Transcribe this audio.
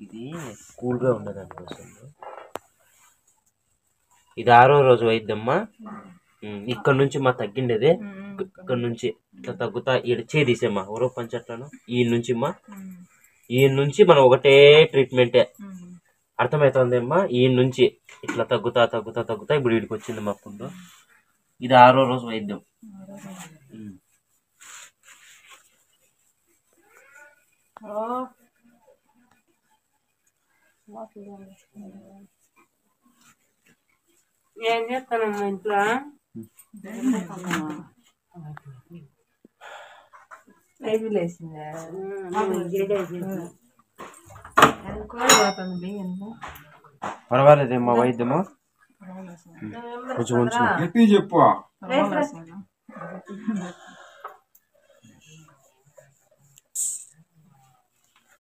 ఇది కూల్గా ఉండదానికోసం. ఇది 6వ రోజు వైద్యమ్మా. ఇక్కడ నుంచి మా తగ్గిండేది, ఇక్కడ నుంచి ఇట్లా తగ్గుతా చేదీసేమ్మా ఓరో పంచట్లను ఈ నుంచి మనం ఒకటే ట్రీట్మెంటే. అర్థమవుతుందేమ్మా? ఈ నుంచి ఇట్లా తగ్గుతా తగ్గుతా తగ్గుతా ఇప్పుడు వీడికి వచ్చింది మా పుండు. ఇది 6వ రోజు వైద్యం. ఏం చేస్తానమ్మా ఇంట్లో? పర్వాలేదేమ్మా వైద్యము? కొంచెం చెప్పు.